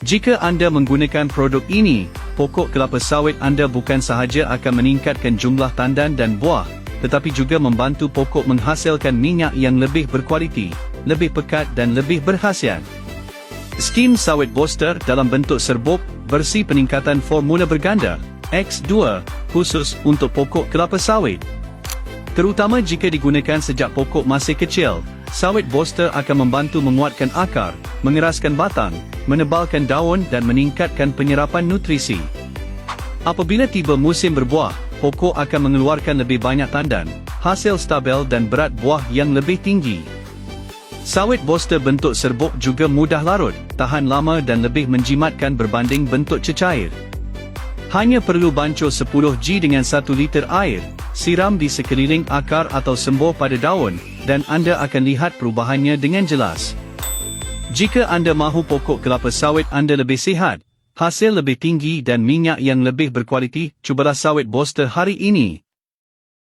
Jika anda menggunakan produk ini, pokok kelapa sawit anda bukan sahaja akan meningkatkan jumlah tandan dan buah, tetapi juga membantu pokok menghasilkan minyak yang lebih berkualiti, lebih pekat dan lebih berkhasiat. Skim sawit booster dalam bentuk serbuk versi peningkatan formula berganda X2 khusus untuk pokok kelapa sawit. Terutama jika digunakan sejak pokok masih kecil, sawit booster akan membantu menguatkan akar, mengeraskan batang, menebalkan daun dan meningkatkan penyerapan nutrisi. Apabila tiba musim berbuah, pokok akan mengeluarkan lebih banyak tandan, hasil stabil dan berat buah yang lebih tinggi. Sawit booster bentuk serbuk juga mudah larut, tahan lama dan lebih menjimatkan berbanding bentuk cecair. Hanya perlu bancuh 10G dengan 1 liter air, siram di sekeliling akar atau sembuh pada daun, dan anda akan lihat perubahannya dengan jelas. Jika anda mahu pokok kelapa sawit anda lebih sihat, hasil lebih tinggi dan minyak yang lebih berkualiti, cubalah sawit booster hari ini.